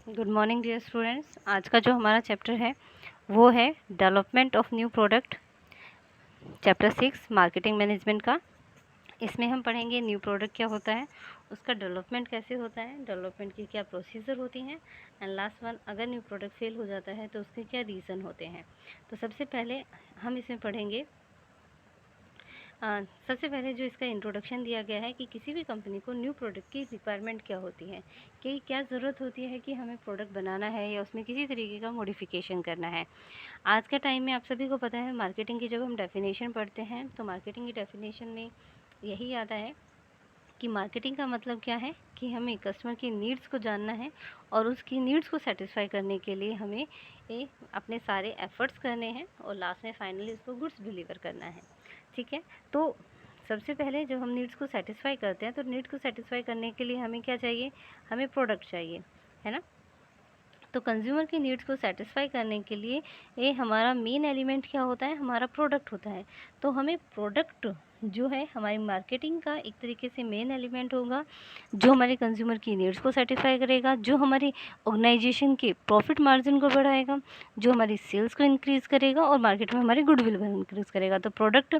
Good morning dear students. आज का जो हमारा चैप्टर है वो है development of new product, chapter 6 marketing management का। इसमें हम पढ़ेंगे न्यू प्रोडक्ट क्या होता है, उसका डेवलपमेंट कैसे होता है, डेवलपमेंट की क्या प्रोसीजर होती हैं, एंड लास्ट वन अगर न्यू प्रोडक्ट फेल हो जाता है तो उसके क्या रीज़न होते हैं। तो सबसे पहले हम इसमें पढ़ेंगे सबसे पहले जो इसका इंट्रोडक्शन दिया गया है कि किसी भी कंपनी को न्यू प्रोडक्ट की रिक्वायरमेंट क्या होती है, कि क्या ज़रूरत होती है कि हमें प्रोडक्ट बनाना है या उसमें किसी तरीके का मॉडिफिकेशन करना है। आज के टाइम में आप सभी को पता है मार्केटिंग की जब हम डेफिनेशन पढ़ते हैं तो मार्केटिंग की डेफिनेशन में यही आता है कि मार्केटिंग का मतलब क्या है कि हमें कस्टमर की नीड्स को जानना है और उसकी नीड्स को सेटिस्फाई करने के लिए हमें अपने सारे एफर्ट्स करने हैं और लास्ट में फाइनली उसको गुड्स डिलीवर करना है। ठीक है, तो सबसे पहले जब हम नीड्स को सेटिस्फाई करते हैं तो नीड्स को सेटिस्फाई करने के लिए हमें क्या चाहिए, हमें प्रोडक्ट चाहिए, है ना। तो कंज्यूमर की नीड्स को सेटिस्फाई करने के लिए ये हमारा मेन एलिमेंट क्या होता है, हमारा प्रोडक्ट होता है। तो हमें प्रोडक्ट जो है हमारी मार्केटिंग का एक तरीके से मेन एलिमेंट होगा, जो हमारे कंज्यूमर की नीड्स को सेटिस्फाई करेगा, जो हमारी ऑर्गेनाइजेशन के प्रॉफिट मार्जिन को बढ़ाएगा, जो हमारी सेल्स को इंक्रीज़ करेगा और मार्केट में हमारी गुडविल को इंक्रीज़ करेगा। तो प्रोडक्ट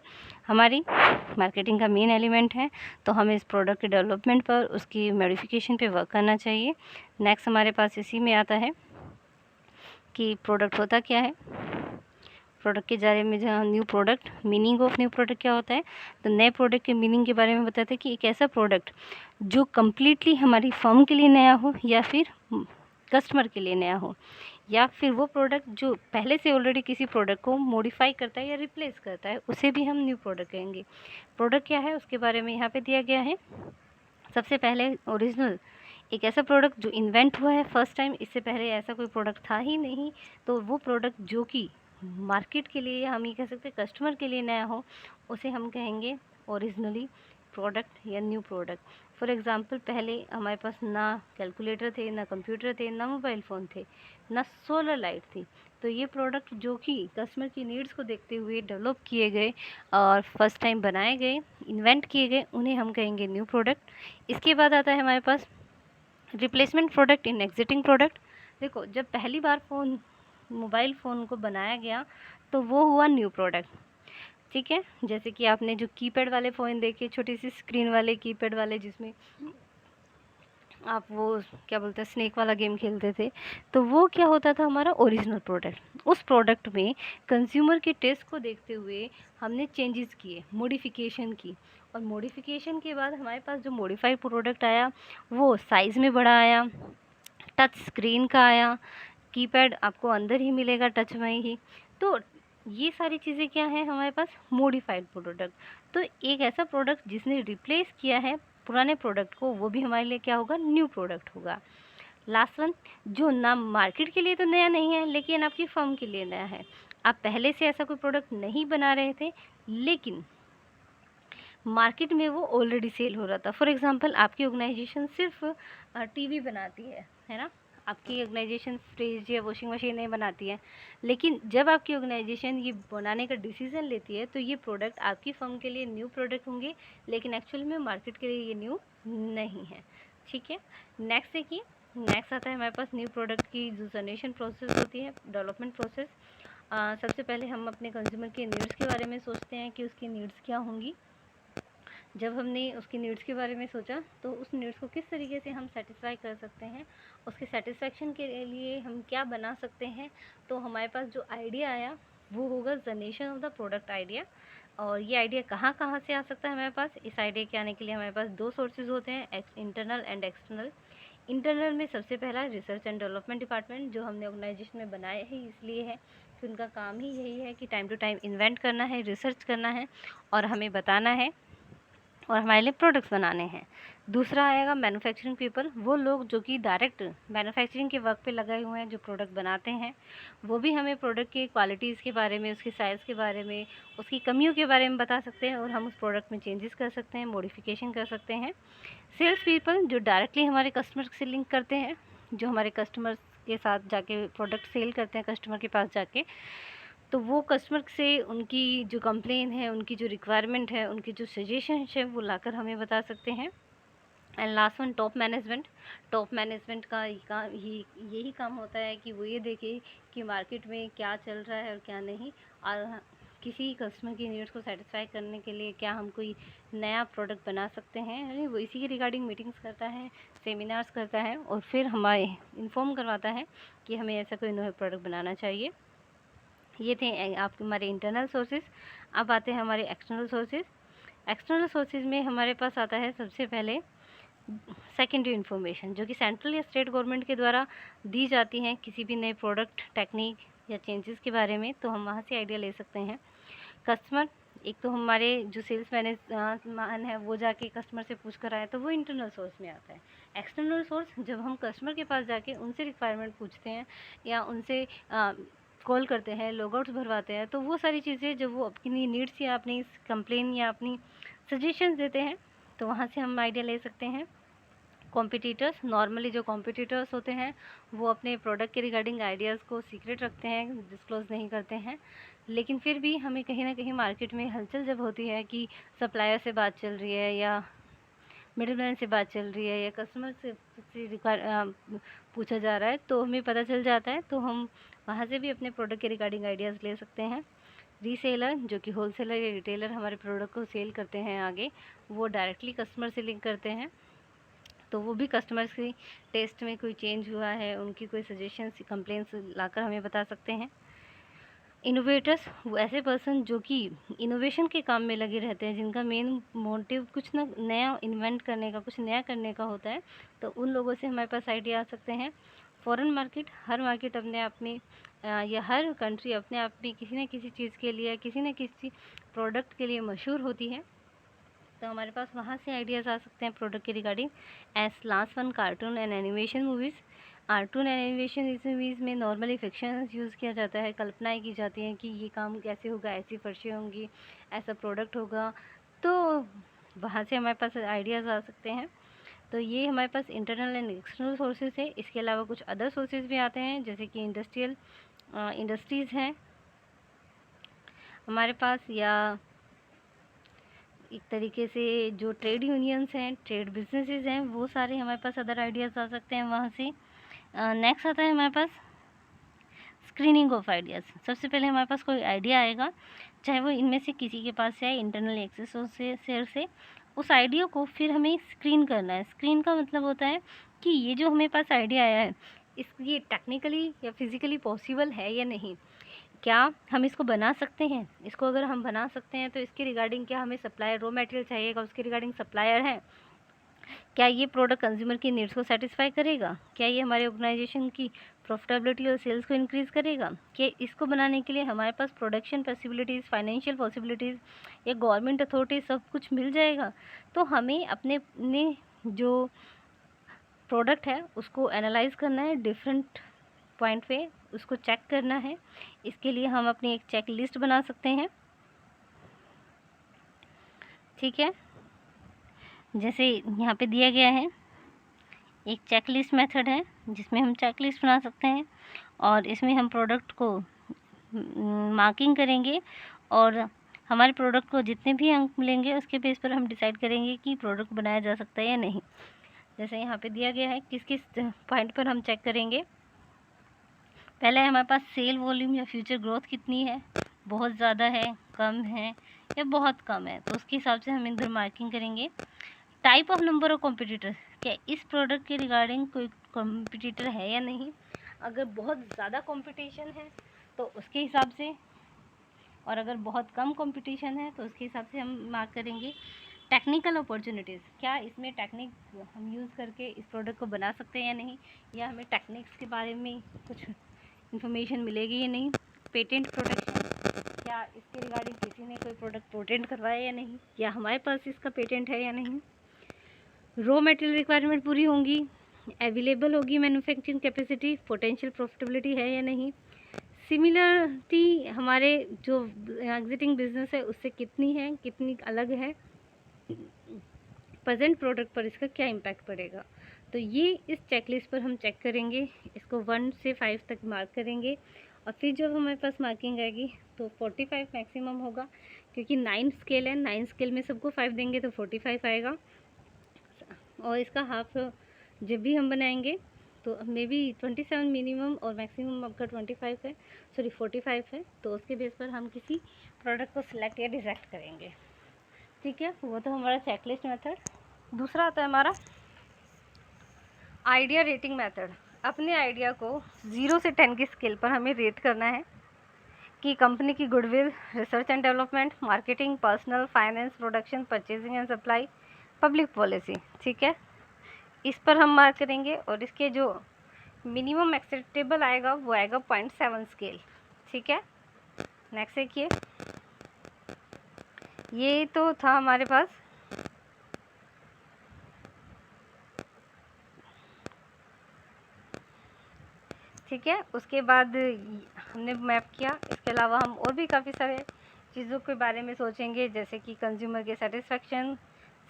हमारी मार्केटिंग का मेन एलिमेंट है। तो हमें इस प्रोडक्ट के डेवलपमेंट पर, उसकी मॉडिफिकेशन पे वर्क करना चाहिए। नेक्स्ट हमारे पास इसी में आता है कि प्रोडक्ट होता क्या है। प्रोडक्ट के बारे में जहाँ new product, meaning of new product क्या होता है, तो नए प्रोडक्ट के मीनिंग के बारे में बताते हैं कि एक ऐसा प्रोडक्ट जो कम्प्लीटली हमारी फर्म के लिए नया हो या फिर कस्टमर के लिए नया हो, या फिर वो प्रोडक्ट जो पहले से ऑलरेडी किसी प्रोडक्ट को मॉडिफाई करता है या रिप्लेस करता है, उसे भी हम न्यू प्रोडक्ट कहेंगे। प्रोडक्ट क्या है उसके बारे में यहाँ पे दिया गया है। सबसे पहले ओरिजिनल, एक ऐसा प्रोडक्ट जो इन्वेंट हुआ है फर्स्ट टाइम, इससे पहले ऐसा कोई प्रोडक्ट था ही नहीं। तो वो प्रोडक्ट जो कि मार्केट के लिए, हम ये कह सकते हैं कस्टमर के लिए नया हो, उसे हम कहेंगे ओरिजिनली प्रोडक्ट या न्यू प्रोडक्ट। फॉर एग्ज़ाम्पल पहले हमारे पास ना कैलकुलेटर थे, ना कंप्यूटर थे, ना मोबाइल फ़ोन थे, ना सोलर लाइट थी। तो ये प्रोडक्ट जो कि कस्टमर की नीड्स को देखते हुए डेवलप किए गए और फर्स्ट टाइम बनाए गए, इन्वेंट किए गए, उन्हें हम कहेंगे न्यू प्रोडक्ट। इसके बाद आता है हमारे पास replacement product in existing product. देखो, जब पहली बार मोबाइल फ़ोन को बनाया गया तो वो हुआ न्यू प्रोडक्ट। ठीक है, जैसे कि आपने जो कीपैड वाले फ़ोन देखे, छोटी सी स्क्रीन वाले कीपैड वाले, जिसमें आप वो क्या बोलते हैं स्नेक वाला गेम खेलते थे, तो वो क्या होता था हमारा ओरिजिनल प्रोडक्ट। उस प्रोडक्ट में कंज्यूमर के टेस्ट को देखते हुए हमने चेंजेस किए, मॉडिफिकेशन की, और मॉडिफिकेशन के बाद हमारे पास जो मॉडिफाइड प्रोडक्ट आया वो साइज़ में बड़ा आया, टच स्क्रीन का आया, कीपैड आपको अंदर ही मिलेगा टच में ही। तो ये सारी चीज़ें क्या हैं हमारे पास, मॉडिफाइड प्रोडक्ट। तो एक ऐसा प्रोडक्ट जिसने रिप्लेस किया है पुराने प्रोडक्ट को, वो भी हमारे लिए क्या होगा, न्यू प्रोडक्ट होगा। लास्ट वन, जो ना मार्केट के लिए तो नया नहीं है लेकिन आपकी फर्म के लिए नया है। आप पहले से ऐसा कोई प्रोडक्ट नहीं बना रहे थे लेकिन मार्केट में वो ऑलरेडी सेल हो रहा था। फॉर एग्जांपल आपकी ऑर्गेनाइजेशन सिर्फ टीवी बनाती है ना। आपकी ऑर्गेनाइजेशन फ्रिज या वॉशिंग मशीन नहीं बनाती है, लेकिन जब आपकी ऑर्गेनाइजेशन ये बनाने का डिसीज़न लेती है तो ये प्रोडक्ट आपकी फर्म के लिए न्यू प्रोडक्ट होंगे, लेकिन एक्चुअल में मार्केट के लिए ये न्यू नहीं है। ठीक है, नेक्स्ट देखिए, नेक्स्ट आता है हमारे पास न्यू प्रोडक्ट की जो जनरेशन प्रोसेस होती है, डेवलपमेंट प्रोसेस। सबसे पहले हम अपने कंज्यूमर के नीड्स के बारे में सोचते हैं कि उसकी नीड्स क्या होंगी। जब हमने उसकी नीड्स के बारे में सोचा तो उस नीड्स को किस तरीके से हम सेटिस्फाई कर सकते हैं, उसके सेटिस्फेक्शन के लिए हम क्या बना सकते हैं। तो हमारे पास जो आइडिया आया वो होगा generation of the product idea. और ये आइडिया कहाँ कहाँ से आ सकता है हमारे पास, इस आइडिया के आने के लिए हमारे पास दो सोर्सेज होते हैं, इंटरनल एंड एक्सटर्नल। इंटरनल में सबसे पहला रिसर्च एंड डेवलपमेंट डिपार्टमेंट, जो हमने ऑर्गेनाइजेशन में बनाया ही इसलिए है कि उनका काम ही यही है कि टाइम टू टाइम इन्वेंट करना है, रिसर्च करना है और हमें बताना है और हमारे लिए प्रोडक्ट्स बनाने हैं। दूसरा आएगा मैन्युफैक्चरिंग पीपल, वो लोग जो कि डायरेक्ट मैन्युफैक्चरिंग के वर्क पे लगे हुए हैं, जो प्रोडक्ट बनाते हैं। वो भी हमें प्रोडक्ट की क्वालिटीज़ के बारे में, उसकी साइज़ के बारे में, उसकी कमियों के बारे में बता सकते हैं और हम उस प्रोडक्ट में चेंजेस कर सकते हैं, मॉडिफिकेशन कर सकते हैं। सेल्स पीपल, जो डायरेक्टली हमारे कस्टमर से लिंक करते हैं, जो हमारे कस्टमर्स के साथ जाके प्रोडक्ट सेल करते हैं कस्टमर के पास जाके। तो वो कस्टमर से उनकी जो कंप्लेन है, उनकी जो रिक्वायरमेंट है, उनकी जो सजेशन है, वो लाकर हमें बता सकते हैं। And last one top management. Top management का यही काम होता है कि वो ये देखे कि मार्केट में क्या चल रहा है और क्या नहीं, और किसी कस्टमर की नीड्स को सेटिस्फाई करने के लिए क्या हम कोई नया प्रोडक्ट बना सकते हैं, यानी वो इसी के रिगार्डिंग मीटिंग्स करता है, सेमिनार्स करता है, और फिर हमारे इन्फॉर्म करवाता है कि हमें ऐसा कोई नया प्रोडक्ट बनाना चाहिए। ये थे आप हमारे इंटरनल सोर्सेज। अब आते हैं हमारे एक्सटर्नल सोर्सेज। एक्सटर्नल सोर्सेज में हमारे पास आता है सबसे पहले सेकेंडरी इन्फॉर्मेशन, जो कि सेंट्रल या स्टेट गवर्नमेंट के द्वारा दी जाती हैं किसी भी नए प्रोडक्ट, टेक्निक या चेंजेस के बारे में, तो हम वहाँ से आइडिया ले सकते हैं। कस्टमर, एक तो हमारे जो सेल्स मैन है वो जाके कस्टमर से पूछ कर आए, तो वो इंटरनल सोर्स में आता है। एक्सटर्नल सोर्स, जब हम कस्टमर के पास जाके उनसे रिक्वायरमेंट पूछते हैं या उनसे कॉल करते हैं, लॉगआउट्स भरवाते हैं, तो वो सारी चीज़ें जब वो अपनी नीड्स या अपनी कंप्लेन या अपनी सजेशंस देते हैं, तो वहाँ से हम आइडिया ले सकते हैं। कॉम्पिटिटर्स, नॉर्मली जो कॉम्पिटिटर्स होते हैं वो अपने प्रोडक्ट के रिगार्डिंग आइडियाज़ को सीक्रेट रखते हैं, डिस्क्लोज़ नहीं करते हैं, लेकिन फिर भी हमें कहीं ना कहीं मार्केट में हलचल जब होती है कि सप्लायर से बात चल रही है या मिडिलमैन से बात चल रही है या कस्टमर से पूछा जा रहा है, तो हमें पता चल जाता है, तो हम वहाँ से भी अपने प्रोडक्ट के रिगार्डिंग आइडियाज़ ले सकते हैं। रीसेलर, जो कि होलसेलर या रिटेलर हमारे प्रोडक्ट को सेल करते हैं आगे, वो डायरेक्टली कस्टमर से लिंक करते हैं, तो वो भी कस्टमर्स की टेस्ट में कोई चेंज हुआ है, उनकी कोई सजेशंस, कंप्लेंट्स लाकर हमें बता सकते हैं। इनोवेटर्स, वो ऐसे पर्सन जो कि इनोवेशन के काम में लगे रहते हैं, जिनका मेन मोटिव कुछ ना नया इन्वेंट करने का, कुछ नया करने का होता है, तो उन लोगों से हमारे पास आइडिया आ सकते हैं। फॉरेन मार्केट, हर मार्केट अपने आप में या हर कंट्री अपने आप में किसी न किसी चीज़ के लिए, किसी न किसी प्रोडक्ट के लिए मशहूर होती है, तो हमारे पास वहाँ से आइडियाज़ आ सकते हैं प्रोडक्ट के regarding. As last one, cartoon and animation movies. Cartoon and animation इस मूवीज़ में नॉर्मली फिक्शन यूज़ किया जाता है, कल्पनाएँ की जाती हैं कि ये काम कैसे होगा, ऐसी फर्शें होंगी, ऐसा प्रोडक्ट होगा, तो वहाँ से हमारे पास आइडियाज़ आ सकते हैं। तो ये हमारे पास इंटरनल एंड एक्सटर्नल सोर्सेज है। इसके अलावा कुछ अदर सोर्सेज भी आते हैं, जैसे कि इंडस्ट्रीज़ हैं हमारे पास, या एक तरीके से जो ट्रेड यूनियंस हैं, ट्रेड बिजनेसेस हैं, वो सारे हमारे पास अदर आइडियाज़ आ सकते हैं वहाँ से। नेक्स्ट आता है हमारे पास स्क्रीनिंग ऑफ आइडियाज़। सबसे पहले हमारे पास कोई आइडिया आएगा, चाहे वो इनमें से किसी के पास से आए, इंटरनल एक्सेस से शेयर से, उस आइडिया को फिर हमें स्क्रीन करना है। स्क्रीन का मतलब होता है कि ये जो हमेरे पास आइडिया आया है, ये टेक्निकली या फिज़िकली पॉसिबल है या नहीं, क्या हम इसको बना सकते हैं, इसको अगर हम बना सकते हैं तो इसके रिगार्डिंग क्या हमें सप्लायर, रॉ मटेरियल चाहिएगा, उसके रिगार्डिंग सप्लायर है, क्या ये प्रोडक्ट कंज्यूमर की नीड्स को सेटिस्फाई करेगा, क्या ये हमारे ऑर्गेनाइजेशन की प्रॉफिटेबिलिटी और सेल्स को इंक्रीज़ करेगा, कि इसको बनाने के लिए हमारे पास प्रोडक्शन पॉसिबिलिटीज़, फाइनेंशियल पॉसिबिलिटीज़ या गवर्नमेंट अथॉरिटीज़ सब कुछ मिल जाएगा। तो हमें अपने जो प्रोडक्ट है उसको एनालाइज करना है, डिफरेंट पॉइंट पे उसको चेक करना है। इसके लिए हम अपनी एक चेक लिस्ट बना सकते हैं, ठीक है, जैसे यहाँ पे दिया गया है। एक चेक लिस्ट मेथड है जिसमें हम चेक लिस्ट बना सकते हैं, और इसमें हम प्रोडक्ट को मार्किंग करेंगे, और हमारे प्रोडक्ट को जितने भी अंक मिलेंगे उसके बेस पर हम डिसाइड करेंगे कि प्रोडक्ट बनाया जा सकता है या नहीं। जैसे यहाँ पे दिया गया है, किस किस पॉइंट पर हम चेक करेंगे। पहले हमारे पास सेल वॉल्यूम या फ्यूचर ग्रोथ कितनी है, बहुत ज़्यादा है, कम है या बहुत कम है, तो उसके हिसाब से हम इधर मार्किंग करेंगे। Type of number of competitor, क्या इस प्रोडक्ट के रिगार्डिंग कोई कॉम्पिटिटर है या नहीं, अगर बहुत ज़्यादा कंपटीशन है तो उसके हिसाब से, और अगर बहुत कम कंपटीशन है तो उसके हिसाब से हम मार्क करेंगे। टेक्निकल अपॉर्चुनिटीज़, क्या इसमें टेक्निक हम यूज़ करके इस प्रोडक्ट को बना सकते हैं या नहीं, या हमें टेक्निक्स के बारे में कुछ इन्फॉर्मेशन मिलेगी या नहीं। पेटेंट प्रोटेक्शन, क्या इसके रिगार्डिंग किसी ने कोई प्रोडक्ट पेटेंट करवाया या नहीं, या हमारे पास इसका पेटेंट है या नहीं। रॉ मटेरियल रिक्वायरमेंट पूरी होंगी, अवेलेबल होगी मैन्युफैक्चरिंग कैपेसिटी, पोटेंशियल प्रॉफिटेबिलिटी है या नहीं। सिमिलरिटी हमारे जो एग्जिटिंग बिजनेस है उससे कितनी है, कितनी अलग है, प्रेजेंट प्रोडक्ट पर इसका क्या इम्पैक्ट पड़ेगा। तो ये इस चेकलिस्ट पर हम चेक करेंगे, इसको 1 से 5 तक मार्क करेंगे, और फिर जब हमारे पास मार्किंग आएगी तो 45 मैक्सिमम होगा, क्योंकि 9 स्केल है, 9 स्केल में सबको 5 देंगे तो 45 आएगा। और इसका हाफ जब भी हम बनाएंगे तो मे बी 27 मिनिमम और मैक्सिमम आपका 25 है, सॉरी 45 है। तो उसके बेस पर हम किसी प्रोडक्ट को सिलेक्ट या रिजेक्ट करेंगे। ठीक है, वो तो हमारा चेकलिस्ट मेथड। दूसरा आता है हमारा आइडिया रेटिंग मेथड। अपने आइडिया को 0 से 10 की स्केल पर हमें रेट करना है कि कंपनी की goodwill, research and development, marketing, personal, finance, production, purchasing and supply, public policy. ठीक है, इस पर हम मार्क करेंगे और इसके जो मिनिमम एक्सेप्टेबल आएगा वो आएगा 0.7 स्केल। ठीक है, नेक्स्ट देखिए, ये तो था हमारे पास ठीक है। उसके बाद हमने मैप किया, इसके अलावा हम और भी काफ़ी सारे चीज़ों के बारे में सोचेंगे, जैसे कि कंज्यूमर के सेटिस्फेक्शन,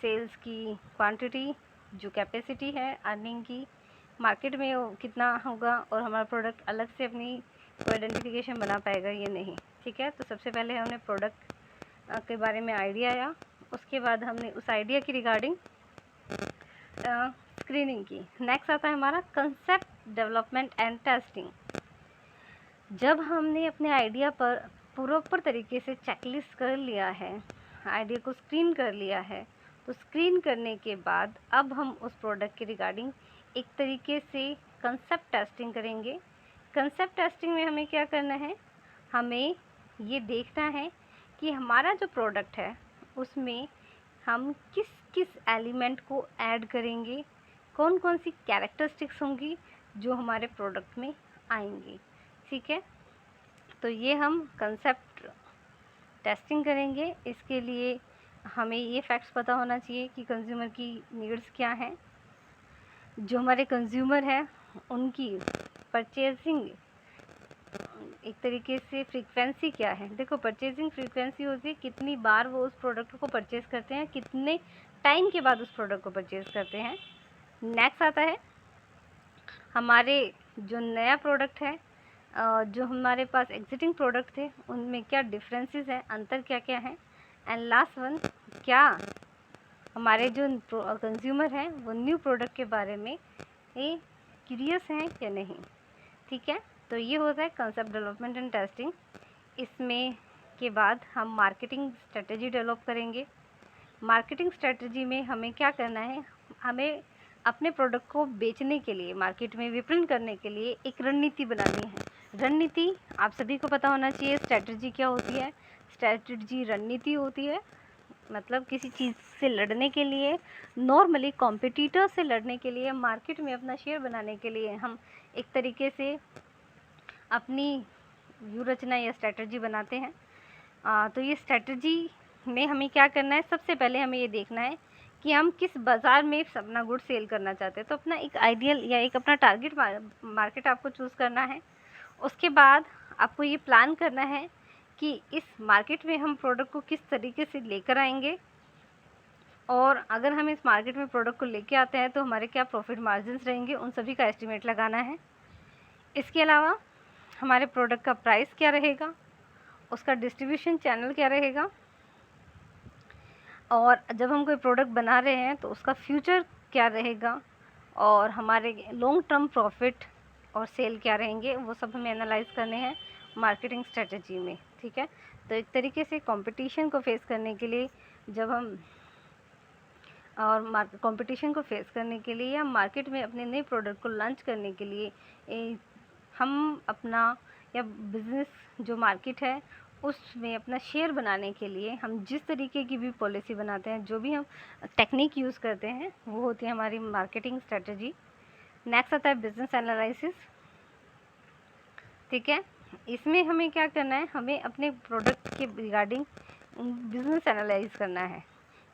सेल्स की क्वांटिटी, जो कैपेसिटी है अर्निंग की, मार्केट में वो कितना होगा और हमारा प्रोडक्ट अलग से अपनी आइडेंटिफिकेशन बना पाएगा ये नहीं। ठीक है, तो सबसे पहले हमने प्रोडक्ट के बारे में आइडिया आया, उसके बाद हमने उस आइडिया की रिगार्डिंग स्क्रीनिंग की। नेक्स्ट आता है हमारा कंसेप्ट डेवलपमेंट एंड टेस्टिंग। जब हमने अपने आइडिया पर प्रॉपर तरीके से चेकलिस्ट कर लिया है, आइडिया को स्क्रीन कर लिया है, तो स्क्रीन करने के बाद अब हम उस प्रोडक्ट के रिगार्डिंग एक तरीके से कंसेप्ट टेस्टिंग करेंगे। कंसेप्ट टेस्टिंग में हमें क्या करना है, हमें ये देखना है कि हमारा जो प्रोडक्ट है उसमें हम किस किस एलिमेंट को ऐड करेंगे, कौन कौन सी कैरेक्टरिस्टिक्स होंगी जो हमारे प्रोडक्ट में आएंगी। ठीक है, तो ये हम कंसेप्ट टेस्टिंग करेंगे। इसके लिए हमें ये फैक्ट्स पता होना चाहिए कि कंज्यूमर की नीड्स क्या हैं, जो हमारे कंज्यूमर हैं उनकी परचेजिंग एक तरीके से फ्रीक्वेंसी क्या है। देखो, परचेजिंग फ्रीक्वेंसी होती है कितनी बार वो उस प्रोडक्ट को परचेज़ करते हैं, कितने टाइम के बाद उस प्रोडक्ट को परचेज़ करते हैं। नेक्स्ट आता है हमारे जो नया प्रोडक्ट है, जो हमारे पास एग्जिस्टिंग प्रोडक्ट थे उनमें क्या डिफरेंसेस हैं, अंतर क्या क्या है। एंड लास्ट वन, क्या हमारे जो कंज्यूमर हैं वो न्यू प्रोडक्ट के बारे में क्यूरियस हैं या नहीं। ठीक है, तो ये होता है कंसेप्ट डेवलपमेंट एंड टेस्टिंग। इसमें के बाद हम मार्केटिंग स्ट्रेटजी डेवलप करेंगे। मार्केटिंग स्ट्रेटजी में हमें क्या करना है, हमें अपने प्रोडक्ट को बेचने के लिए, मार्केट में विपणन करने के लिए एक रणनीति बनानी है। रणनीति आप सभी को पता होना चाहिए, स्ट्रेटजी क्या होती है। स्ट्रेटजी रणनीति होती है, मतलब किसी चीज़ से लड़ने के लिए, नॉर्मली कॉम्पिटिटर से लड़ने के लिए, मार्केट में अपना शेयर बनाने के लिए हम एक तरीके से अपनी व्यू रचना या स्ट्रेटजी बनाते हैं। तो ये स्ट्रेटजी में हमें क्या करना है, सबसे पहले हमें ये देखना है कि हम किस बाज़ार में अपना गुड सेल करना चाहते हैं। तो अपना एक आइडियल या एक अपना टारगेट मार्केट आपको चूज़ करना है। उसके बाद आपको ये प्लान करना है कि इस मार्केट में हम प्रोडक्ट को किस तरीके से लेकर आएंगे, और अगर हम इस मार्केट में प्रोडक्ट को लेके आते हैं तो हमारे क्या प्रॉफिट मार्जिन्स रहेंगे, उन सभी का एस्टिमेट लगाना है। इसके अलावा हमारे प्रोडक्ट का प्राइस क्या रहेगा, उसका डिस्ट्रीब्यूशन चैनल क्या रहेगा, और जब हम कोई प्रोडक्ट बना रहे हैं तो उसका फ्यूचर क्या रहेगा, और हमारे लॉन्ग टर्म प्रॉफिट और सेल क्या रहेंगे, वो सब हमें एनालाइज करने हैं मार्केटिंग स्ट्रेटजी में। ठीक है, तो एक तरीके से कंपटीशन को फेस करने के लिए जब हम और कंपटीशन को फेस करने के लिए या मार्केट में अपने नए प्रोडक्ट को लॉन्च करने के लिए हम अपना या बिज़नेस जो मार्केट है उसमें अपना शेयर बनाने के लिए हम जिस तरीके की भी पॉलिसी बनाते हैं, जो भी हम टेक्निक यूज़ करते हैं, वो होती है हमारी मार्केटिंग स्ट्रेटजी। नेक्स्ट आता है बिज़नेस एनालिसिस। ठीक है, इसमें हमें क्या करना है, हमें अपने प्रोडक्ट के रिगार्डिंग बिज़नेस एनालाइज करना है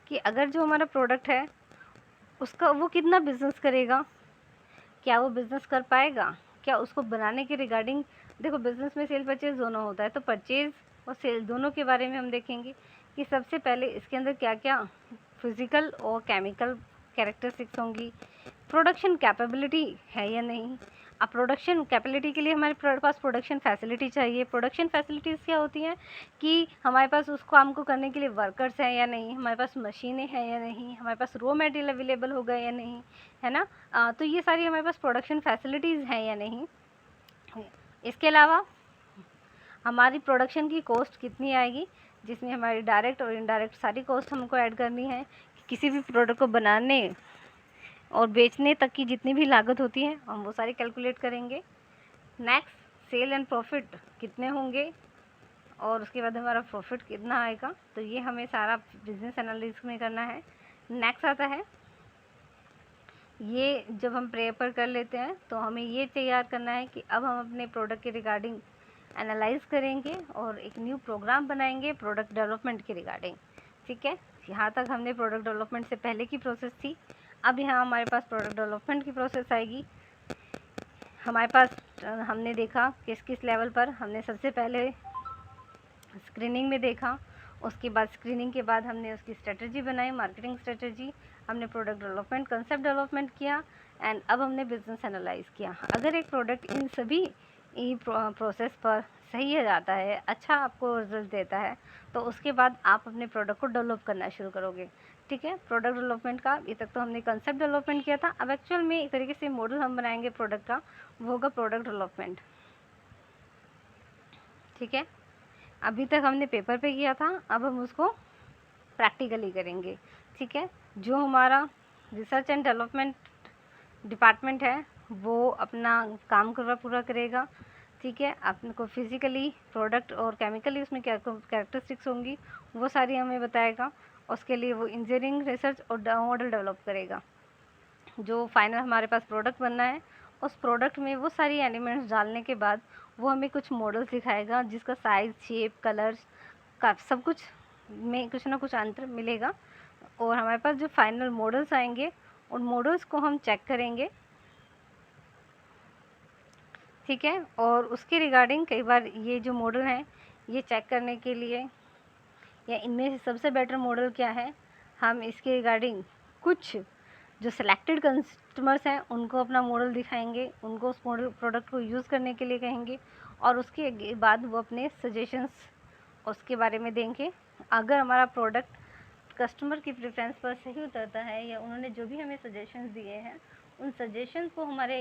कि अगर जो हमारा प्रोडक्ट है उसका वो कितना बिज़नेस करेगा, क्या वो बिज़नेस कर पाएगा, क्या उसको बनाने के रिगार्डिंग। देखो, बिज़नेस में सेल परचेज़ दोनों होता है, तो परचेज़ और सेल दोनों के बारे में हम देखेंगे कि सबसे पहले इसके अंदर क्या क्या फिज़िकल और केमिकल कैरेक्टरिस्टिक्स होंगी, प्रोडक्शन कैपेबिलिटी है या नहीं। अब प्रोडक्शन कैपेबिलिटी के लिए हमारे पास प्रोडक्शन फैसिलिटी चाहिए। प्रोडक्शन फैसिलिटीज़ क्या होती हैं कि हमारे पास उस काम को करने के लिए वर्कर्स हैं या नहीं, हमारे पास मशीनें हैं या नहीं, हमारे पास रॉ मटेरियल अवेलेबल होगा या नहीं, है ना। तो ये सारी हमारे पास प्रोडक्शन फैसिलिटीज़ हैं या नहीं। इसके अलावा हमारी प्रोडक्शन की कॉस्ट कितनी आएगी, जिसमें हमारी डायरेक्ट और इनडायरेक्ट सारी कॉस्ट हमको ऐड करनी है। किसी भी प्रोडक्ट को बनाने और बेचने तक की जितनी भी लागत होती है हम वो सारी कैलकुलेट करेंगे। नेक्स्ट सेल एंड प्रॉफिट कितने होंगे और उसके बाद हमारा प्रॉफिट कितना आएगा, तो ये हमें सारा बिजनेस एनालिसिस में करना है। नेक्स्ट आता है, ये जब हम प्रेपर कर लेते हैं तो हमें ये तैयार करना है कि अब हम अपने प्रोडक्ट के रिगार्डिंग एनालाइज करेंगे और एक न्यू प्रोग्राम बनाएंगे प्रोडक्ट डेवलपमेंट के रिगार्डिंग। ठीक है, यहाँ तक हमने प्रोडक्ट डेवलपमेंट से पहले की प्रोसेस थी। अब यहाँ हमारे पास प्रोडक्ट डेवलपमेंट की प्रोसेस आएगी। हमारे पास हमने देखा किस किस लेवल पर हमने सबसे पहले स्क्रीनिंग में देखा, उसके बाद स्क्रीनिंग के बाद हमने उसकी स्ट्रेटजी बनाई, मार्केटिंग स्ट्रेटजी, हमने प्रोडक्ट डेवलपमेंट, कंसेप्ट डेवलपमेंट किया एंड अब हमने बिजनेस एनालाइज किया। अगर एक प्रोडक्ट इन सभी प्रोसेस पर सही हो जाता है, अच्छा आपको रिजल्ट देता है, तो उसके बाद आप अपने प्रोडक्ट को डेवलप करना शुरू करोगे। ठीक है, प्रोडक्ट डेवलपमेंट का अभी तक तो हमने कंसेप्ट डेवलपमेंट किया था। अब एक्चुअल में एक तरीके से मॉडल हम बनाएंगे प्रोडक्ट का, वो होगा प्रोडक्ट डेवलपमेंट। ठीक है, अभी तक हमने पेपर पे किया था, अब हम उसको प्रैक्टिकली करेंगे। ठीक है, जो हमारा रिसर्च एंड डेवलपमेंट डिपार्टमेंट है वो अपना काम पूरा करेगा। ठीक है, अपने को फिज़िकली प्रोडक्ट और केमिकली उसमें क्या कैरेक्टरिस्टिक्स होंगी वो सारी हमें बताएगा। उसके लिए वो इंजीनियरिंग रिसर्च और मॉडल डेवलप करेगा। जो फाइनल हमारे पास प्रोडक्ट बनना है, उस प्रोडक्ट में वो सारी एलिमेंट्स डालने के बाद वो हमें कुछ मॉडल्स दिखाएगा जिसका साइज़, शेप, कलर्स का सब कुछ में कुछ ना कुछ अंतर मिलेगा। और हमारे पास जो फाइनल मॉडल्स आएंगे उन मॉडल्स को हम चेक करेंगे। ठीक है, और उसके रिगार्डिंग कई बार ये जो मॉडल हैं ये चेक करने के लिए या इनमें से सबसे बेटर मॉडल क्या है, हम इसके रिगार्डिंग कुछ जो सिलेक्टेड कस्टमर्स हैं उनको अपना मॉडल दिखाएंगे, उनको उस मॉडल प्रोडक्ट को यूज़ करने के लिए कहेंगे और उसके बाद वो अपने सजेशंस उसके बारे में देंगे। अगर हमारा प्रोडक्ट कस्टमर की प्रेफरेंस पर सही उतरता है या उन्होंने जो भी हमें सजेशंस दिए हैं उन सजेशंस को हमारे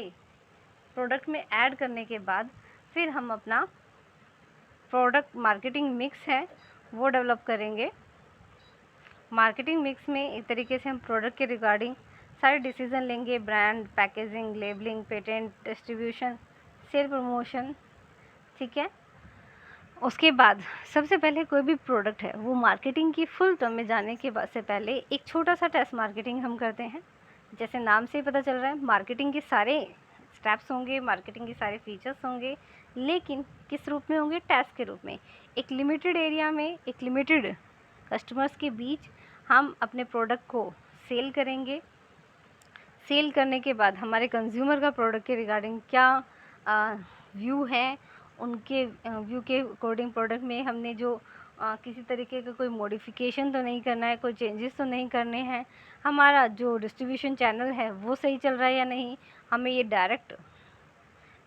प्रोडक्ट में ऐड करने के बाद फिर हम अपना प्रोडक्ट मार्केटिंग मिक्स है वो डेवलप करेंगे। मार्केटिंग मिक्स में एक तरीके से हम प्रोडक्ट के रिगार्डिंग सारे डिसीजन लेंगे, brand, packaging, labelling, patent, distribution, sale promotion. ठीक है, उसके बाद सबसे पहले कोई भी प्रोडक्ट है वो मार्केटिंग की फुल टर्म में जाने के बाद से पहले एक छोटा सा टेस्ट मार्केटिंग हम करते हैं। जैसे नाम से ही पता चल रहा है मार्केटिंग के सारे स्टेप्स होंगे, मार्केटिंग के सारे फीचर्स होंगे, लेकिन किस रूप में होंगे, टेस्ट के रूप में। एक लिमिटेड एरिया में एक लिमिटेड कस्टमर्स के बीच हम अपने प्रोडक्ट को सेल करेंगे। सेल करने के बाद हमारे कंज्यूमर का प्रोडक्ट के रिगार्डिंग क्या व्यू है, उनके व्यू के अकॉर्डिंग प्रोडक्ट में हमने जो किसी तरीके का कोई मॉडिफिकेशन तो नहीं करना है, कोई चेंजेस तो नहीं करने हैं, हमारा जो डिस्ट्रीब्यूशन चैनल है वो सही चल रहा है या नहीं, हमें ये डायरेक्ट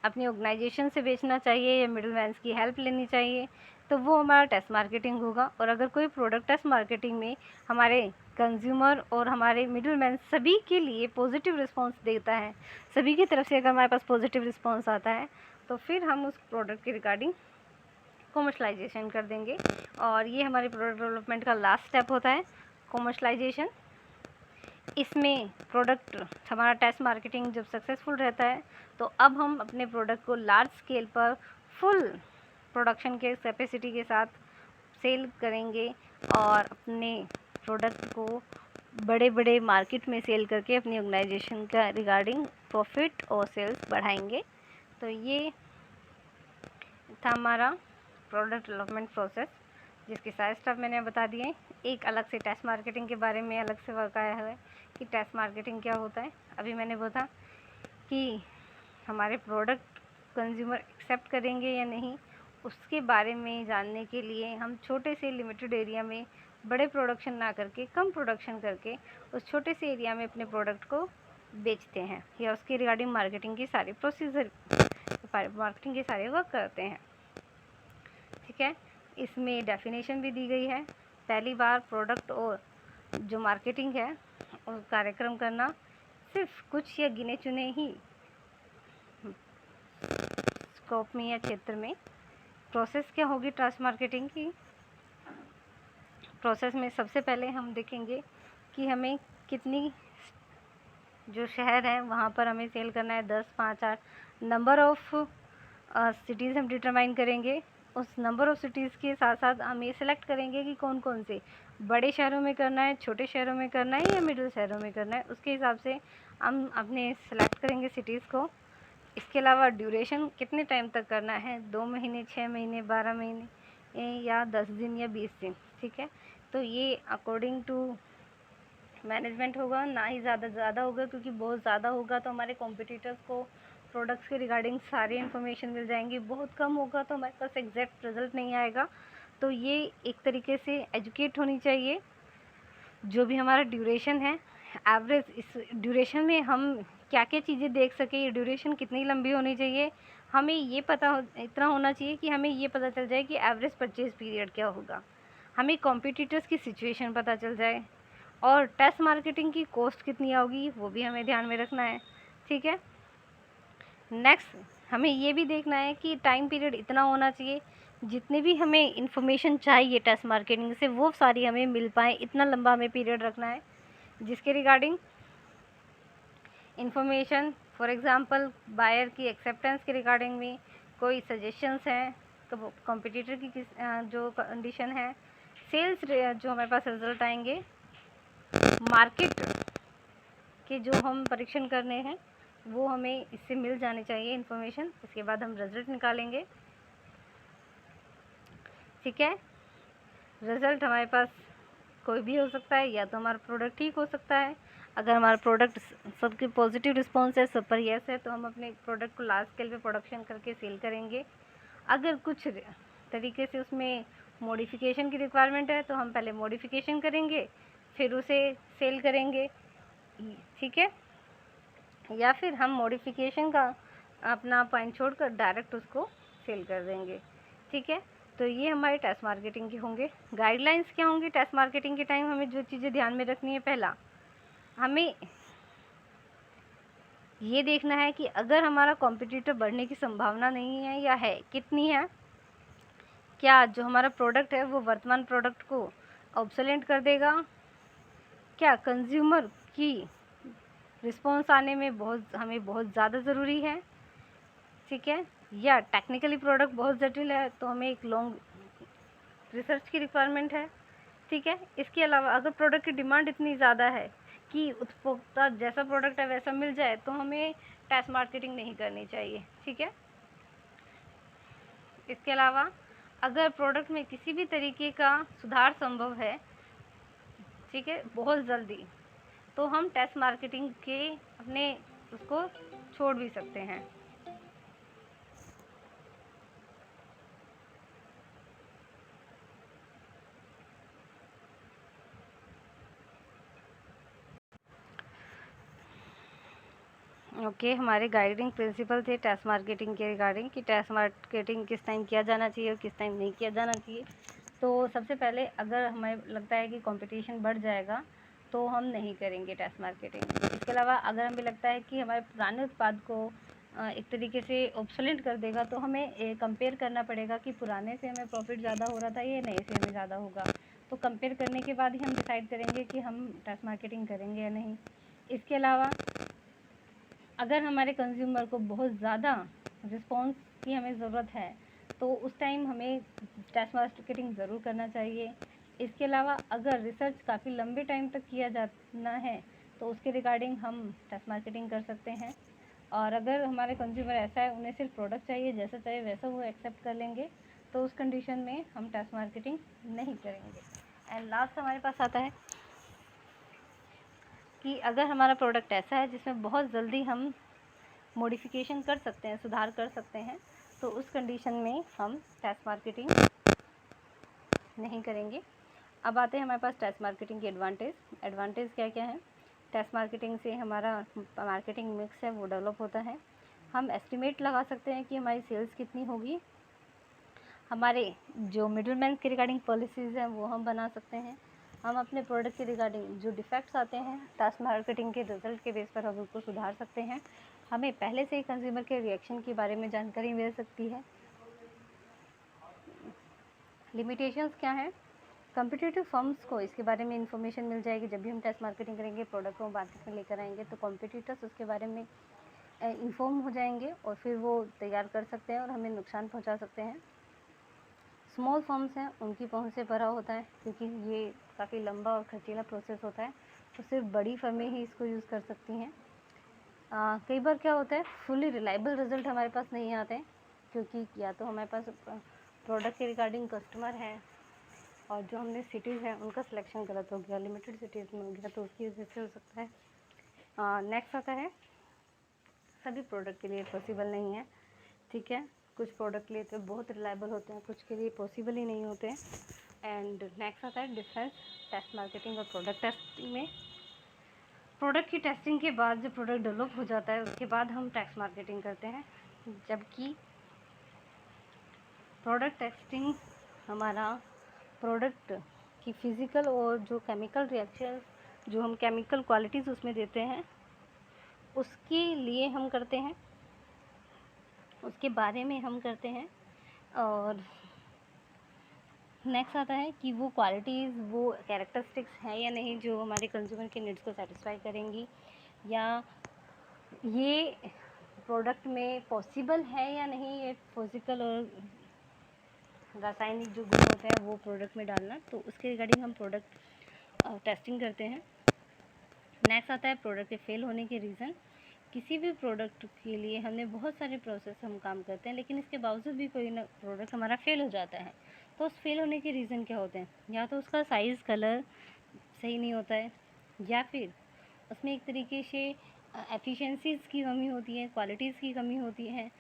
अपनी ऑर्गेनाइजेशन से बेचना चाहिए या मिडिल मैन्स की हेल्प लेनी चाहिए, तो वो हमारा टेस्ट मार्केटिंग होगा। और अगर कोई प्रोडक्ट टेस्ट मार्केटिंग में हमारे कंज्यूमर और हमारे मिडिल मैन सभी के लिए पॉजिटिव रिस्पांस देता है, सभी की तरफ से अगर हमारे पास पॉजिटिव रिस्पांस आता है, तो फिर हम उस प्रोडक्ट के रिगार्डिंग कॉमर्शलाइजेशन कर देंगे। और ये हमारे प्रोडक्ट डेवलपमेंट का लास्ट स्टेप होता है, कॉमर्शलाइजेशन। इसमें प्रोडक्ट हमारा टेस्ट मार्केटिंग जब सक्सेसफुल रहता है तो अब हम अपने प्रोडक्ट को लार्ज स्केल पर फुल प्रोडक्शन के कैपेसिटी के साथ सेल करेंगे और अपने प्रोडक्ट को बड़े बड़े मार्केट में सेल करके अपनी ऑर्गेनाइजेशन का रिगार्डिंग प्रॉफिट और सेल्स बढ़ाएंगे। तो ये था हमारा प्रोडक्ट डेवलपमेंट प्रोसेस, जिसके सारे स्टेप मैंने बता दिए। एक अलग से टेस्ट मार्केटिंग के बारे में अलग से वर्क आया है कि टेस्ट मार्केटिंग क्या होता है। अभी मैंने बोला कि हमारे प्रोडक्ट कंज्यूमर एक्सेप्ट करेंगे या नहीं, उसके बारे में जानने के लिए हम छोटे से लिमिटेड एरिया में बड़े प्रोडक्शन ना करके कम प्रोडक्शन करके उस छोटे से एरिया में अपने प्रोडक्ट को बेचते हैं या उसके रिगार्डिंग मार्केटिंग की सारी प्रोसीजर, मार्केटिंग के सारे वर्क करते हैं। ठीक है, इसमें डेफिनेशन भी दी गई है। पहली बार प्रोडक्ट और जो मार्केटिंग है और कार्यक्रम करना सिर्फ कुछ या गिने चुने ही स्कोप में या क्षेत्र में। प्रोसेस क्या होगी ट्रांस मार्केटिंग की? प्रोसेस में सबसे पहले हम देखेंगे कि हमें कितनी जो शहर है वहाँ पर हमें सेल करना है, 10, 5, 8 नंबर ऑफ़ सिटीज़ हम डिटरमाइन करेंगे। उस नंबर ऑफ़ सिटीज़ के साथ साथ हम ये सिलेक्ट करेंगे कि कौन कौन से बड़े शहरों में करना है, छोटे शहरों में करना है या मिडिल शहरों में करना है। उसके हिसाब से हम अपने सेलेक्ट करेंगे सिटीज़ को। इसके अलावा ड्यूरेशन कितने टाइम तक करना है, 2 महीने, 6 महीने, 12 महीने या 10 दिन या 20 दिन। ठीक है, तो ये अकॉर्डिंग टू मैनेजमेंट होगा, ना ही ज़्यादा होगा, क्योंकि बहुत ज़्यादा होगा तो हमारे कॉम्पिटिटर्स को प्रोडक्ट्स के रिगार्डिंग सारी इन्फॉर्मेशन मिल जाएंगी। बहुत कम होगा तो हमारे पास एग्जैक्ट रिजल्ट नहीं आएगा। तो ये एक तरीके से एजुकेट होनी चाहिए। जो भी हमारा ड्यूरेशन है एवरेज, इस ड्यूरेशन में हम क्या क्या चीज़ें देख सकें, ये ड्यूरेशन कितनी लंबी होनी चाहिए, हमें ये इतना होना चाहिए कि हमें ये पता चल जाए कि एवरेज परचेज पीरियड क्या होगा, हमें कॉम्पिटिटर्स की सिचुएशन पता चल जाए, और टेस्ट मार्केटिंग की कॉस्ट कितनी आओगी वो भी हमें ध्यान में रखना है। ठीक है, नेक्स्ट हमें ये भी देखना है कि टाइम पीरियड इतना होना चाहिए, जितने भी हमें इंफॉर्मेशन चाहिए टेस्ट मार्केटिंग से वो सारी हमें मिल पाए, इतना लंबा हमें पीरियड रखना है जिसके regarding information, for example buyer की एक्सेप्टेंस के रिगार्डिंग में कोई सजेशंस हैं, कॉम्पिटिटर की जो कंडीशन है, सेल्स जो हमारे पास रिजल्ट आएंगे, मार्केट के जो हम परीक्षण करने हैं वो हमें इससे मिल जाने चाहिए इन्फॉर्मेशन। इसके बाद हम रिजल्ट निकालेंगे। ठीक है, रिज़ल्ट हमारे पास कोई भी हो सकता है, या तो हमारा प्रोडक्ट ठीक हो सकता है। अगर हमारा प्रोडक्ट सबके पॉजिटिव रिस्पांस है, सब पर यस है, तो हम अपने प्रोडक्ट को लार्ज स्केल पे प्रोडक्शन करके सेल करेंगे। अगर कुछ तरीके से उसमें मॉडिफिकेशन की रिक्वायरमेंट है तो हम पहले मॉडिफिकेशन करेंगे फिर उसे सेल करेंगे। ठीक है, या फिर हम मॉडिफिकेशन का अपना पॉइंट छोड़कर डायरेक्ट उसको सेल कर देंगे। ठीक है, तो ये हमारे टेस्ट मार्केटिंग के होंगे। गाइडलाइंस क्या होंगी टेस्ट मार्केटिंग के टाइम? हमें जो चीज़ें ध्यान में रखनी है, पहला हमें ये देखना है कि अगर हमारा कॉम्पिटिटर बढ़ने की संभावना नहीं है या है, कितनी है, क्या जो हमारा प्रोडक्ट है वो वर्तमान प्रोडक्ट को ऑब्सोलेंट कर देगा, क्या कंज्यूमर की रिस्पॉन्स आने में हमें बहुत ज़्यादा ज़रूरी है। ठीक है, या टेक्निकली प्रोडक्ट बहुत जटिल है तो हमें एक लॉन्ग रिसर्च की रिक्वायरमेंट है। ठीक है, इसके अलावा अगर प्रोडक्ट की डिमांड इतनी ज़्यादा है कि उपभोक्ता जैसा प्रोडक्ट है वैसा मिल जाए तो हमें टेस्ट मार्केटिंग नहीं करनी चाहिए। ठीक है, इसके अलावा अगर प्रोडक्ट में किसी भी तरीके का सुधार संभव है, ठीक है, बहुत जल्दी, तो हम टेस्ट मार्केटिंग के अपने उसको छोड़ भी सकते हैं। ओके, हमारे गाइडिंग प्रिंसिपल थे टेस्ट मार्केटिंग के रिगार्डिंग कि टेस्ट मार्केटिंग किस टाइम किया जाना चाहिए और किस टाइम नहीं किया जाना चाहिए। तो सबसे पहले अगर हमें लगता है कि कंपटीशन बढ़ जाएगा तो हम नहीं करेंगे टेस्ट मार्केटिंग। इसके अलावा अगर हमें लगता है कि हमारे पुराने उत्पाद को एक तरीके से ऑब्सोलेट कर देगा तो हमें कंपेयर करना पड़ेगा कि पुराने से हमें प्रॉफिट ज़्यादा हो रहा था या नए से हमें ज़्यादा होगा। तो कंपेयर करने के बाद ही हम डिसाइड करेंगे कि हम टेस्ट मार्केटिंग करेंगे या नहीं। इसके अलावा अगर हमारे कंज्यूमर को बहुत ज़्यादा रिस्पॉन्स की हमें ज़रूरत है तो उस टाइम हमें टेस्ट मार्केटिंग ज़रूर करना चाहिए। इसके अलावा अगर रिसर्च काफ़ी लंबे टाइम तक किया जाना है तो उसके रिगार्डिंग हम टेस्ट मार्केटिंग कर सकते हैं। और अगर हमारे कंज्यूमर ऐसा है उन्हें सिर्फ प्रोडक्ट चाहिए, जैसा चाहिए वैसा वो एक्सेप्ट कर लेंगे, तो उस कंडीशन में हम टेस्ट मार्केटिंग नहीं करेंगे। एंड लास्ट हमारे पास आता है कि अगर हमारा प्रोडक्ट ऐसा है जिसमें बहुत जल्दी हम मॉडिफिकेशन कर सकते हैं, सुधार कर सकते हैं, तो उस कंडीशन में हम टेस्ट मार्केटिंग नहीं करेंगे। अब आते हैं हमारे पास टेस्ट मार्केटिंग के एडवांटेज क्या क्या हैं। टेस्ट मार्केटिंग से हमारा मार्केटिंग मिक्स है वो डेवलप होता है। हम एस्टिमेट लगा सकते हैं कि हमारी सेल्स कितनी होगी। हमारे जो मिडलमैन के रिगार्डिंग पॉलिसीज़ हैं वो हम बना सकते हैं। हम अपने प्रोडक्ट के रिगार्डिंग जो डिफेक्ट्स आते हैं टेस्ट मार्केटिंग के रिजल्ट के बेस पर हम उनको सुधार सकते हैं। हमें पहले से ही कंज्यूमर के रिएक्शन के बारे में जानकारी मिल सकती है। लिमिटेशंस क्या हैं? कॉम्पिटिटिव फर्म्स को इसके बारे में इंफॉर्मेशन मिल जाएगी। जब भी हम टेस्ट मार्केटिंग करेंगे, प्रोडक्ट को मार्केट में लेकर आएंगे, तो कॉम्पिटिटर्स उसके बारे में इन्फॉर्म हो जाएंगे और फिर वो तैयार कर सकते हैं और हमें नुकसान पहुंचा सकते हैं। स्मॉल फर्म्स हैं, उनकी पहुंच से परा होता है क्योंकि ये काफ़ी लंबा और खर्चीला प्रोसेस होता है, तो सिर्फ बड़ी फर्में ही इसको यूज़ कर सकती हैं। कई बार क्या होता है, फुली रिलायबल रिजल्ट हमारे पास नहीं आते हैं क्योंकि या तो हमारे पास प्रोडक्ट के रिगार्डिंग कस्टमर है और जो हमने सिटीज़ हैं उनका सिलेक्शन गलत हो गया, लिमिटेड सिटीज़ में हो गया, तो उसकी वजह से हो सकता है। नेक्स्ट आता है, सभी प्रोडक्ट के लिए पॉसिबल नहीं है, ठीक है। कुछ प्रोडक्ट के लिए तो बहुत रिलायबल होते हैं, कुछ के लिए पॉसिबल ही नहीं होते हैं। एंड नेक्स्ट आता है डिफरेंस टेस्ट मार्केटिंग और प्रोडक्ट टेस्टिंग में। प्रोडक्ट की टेस्टिंग के बाद जब प्रोडक्ट डेवलप हो जाता है उसके बाद हम टेस्ट मार्केटिंग करते हैं, जबकि प्रोडक्ट टेस्टिंग हमारा प्रोडक्ट की फ़िज़िकल और जो केमिकल रिएक्शन, जो हम केमिकल क्वालिटीज़ उसमें देते हैं उसके लिए हम करते हैं, उसके बारे में हम करते हैं। और नेक्स्ट आता है कि वो क्वालिटीज़, वो कैरेक्टरिस्टिक्स हैं या नहीं जो हमारे कंज्यूमर के नीड्स को सेटिस्फाई करेंगी, या ये प्रोडक्ट में पॉसिबल है या नहीं ये फिज़िकल और रासायनिक जो गुण होते हैं वो प्रोडक्ट में डालना। तो उसके रिगार्डिंग हम प्रोडक्ट टेस्टिंग करते हैं। नेक्स्ट आता है प्रोडक्ट के फेल होने के रीज़न। किसी भी प्रोडक्ट के लिए हमने बहुत सारे प्रोसेस हम काम करते हैं, लेकिन इसके बावजूद भी कोई ना प्रोडक्ट हमारा फेल हो जाता है, तो उस फेल होने के रीज़न क्या होते हैं? या तो उसका साइज़ कलर सही नहीं होता है, या फिर उसमें एक तरीके से एफिशिएंसीज़ की कमी होती है, क्वालिटीज़ की कमी होती है,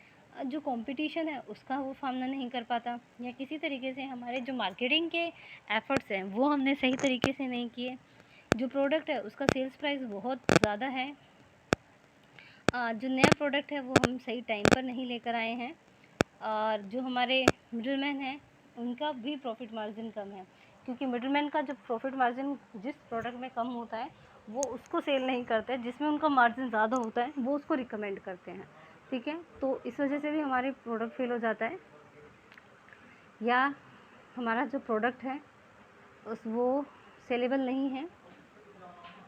जो कंपटीशन है उसका वो सामना नहीं कर पाता, या किसी तरीके से हमारे जो मार्केटिंग के एफर्ट्स हैं वो हमने सही तरीके से नहीं किए, जो प्रोडक्ट है उसका सेल्स प्राइस बहुत ज़्यादा है, जो नया प्रोडक्ट है वो हम सही टाइम पर नहीं लेकर आए हैं, और जो हमारे मिडलमैन हैं उनका भी प्रॉफिट मार्जिन कम है, क्योंकि मिडलमैन का जो प्रॉफिट मार्जिन जिस प्रोडक्ट में कम होता है वो उसको सेल नहीं करते, जिसमें उनका मार्जिन ज़्यादा होता है वो उसको रिकमेंड करते हैं, ठीक है। तो इस वजह से भी हमारे प्रोडक्ट फेल हो जाता है, या हमारा जो प्रोडक्ट है वो सेलेबल नहीं है।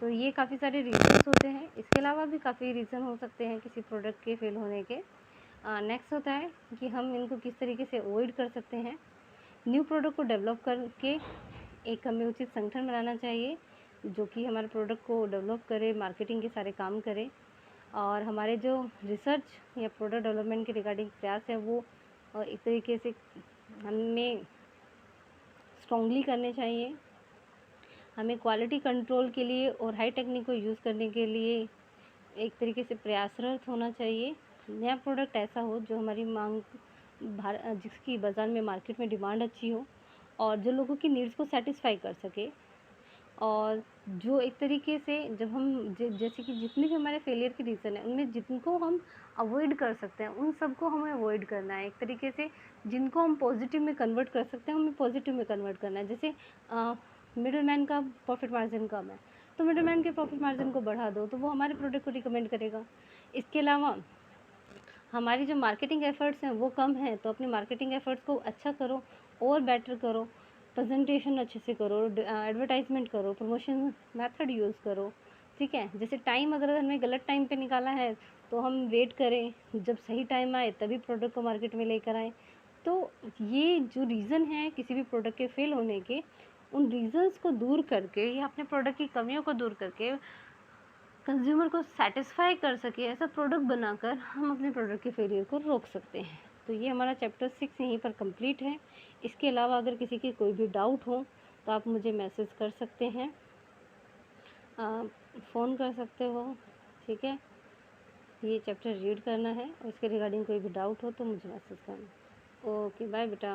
तो ये काफ़ी सारे रीज़न्स होते हैं। इसके अलावा भी काफ़ी रीज़न हो सकते हैं किसी प्रोडक्ट के फेल होने के। नेक्स्ट होता है कि हम इनको किस तरीके से अवॉइड कर सकते हैं। न्यू प्रोडक्ट को डेवलप करके एक हमें उचित संगठन बनाना चाहिए जो कि हमारे प्रोडक्ट को डेवलप करे, मार्केटिंग के सारे काम करे, और हमारे जो रिसर्च या प्रोडक्ट डेवलपमेंट के रिगार्डिंग प्रयास है वो एक तरीके से हमें स्ट्रॉन्गली करने चाहिए। हमें क्वालिटी कंट्रोल के लिए और हाई टेक्निक को यूज़ करने के लिए एक तरीके से प्रयासरत होना चाहिए। नया प्रोडक्ट ऐसा हो जो हमारी मांग जिसकी बाज़ार में मार्केट में डिमांड अच्छी हो और जो लोगों की नीड्स को सेटिस्फाई कर सके, और जो एक तरीके से जब हम जैसे कि जितने भी हमारे फेलियर के रीज़न हैं उनमें जिनको हम अवॉइड कर सकते हैं उन सबको हमें अवॉइड करना है। एक तरीके से जिनको हम पॉजिटिव में कन्वर्ट कर सकते हैं हमें पॉजिटिव में कन्वर्ट करना है। जैसे मिडलमैन का प्रॉफिट मार्जिन कम है तो मिडलमैन के प्रॉफिट मार्जिन को बढ़ा दो तो वो हमारे प्रोडक्ट को रिकमेंड करेगा। इसके अलावा हमारी जो मार्केटिंग एफ़र्ट्स हैं वो कम हैं तो अपने मार्केटिंग एफ़र्ट्स को अच्छा करो और बेटर करो, प्रेजेंटेशन अच्छे से करो, एडवर्टाइजमेंट करो, प्रमोशन मेथड यूज़ करो, ठीक है। जैसे टाइम अगर हमें गलत टाइम पे निकाला है तो हम वेट करें, जब सही टाइम आए तभी प्रोडक्ट को मार्केट में लेकर आएँ। तो ये जो रीज़न है किसी भी प्रोडक्ट के फेल होने के, उन रीज़न्स को दूर करके या अपने प्रोडक्ट की कमियों को दूर करके कंज्यूमर को सेटिस्फाई कर सके ऐसा प्रोडक्ट बनाकर हम अपने प्रोडक्ट के फेलियर को रोक सकते हैं। तो ये हमारा चैप्टर 6 यहीं पर कंप्लीट है। इसके अलावा अगर किसी की कोई भी डाउट हो तो आप मुझे मैसेज कर सकते हैं, फ़ोन कर सकते हो, ठीक है। ये चैप्टर रीड करना है और इसके रिगार्डिंग कोई भी डाउट हो तो मुझे मैसेज करना। ओके, बाय बेटा।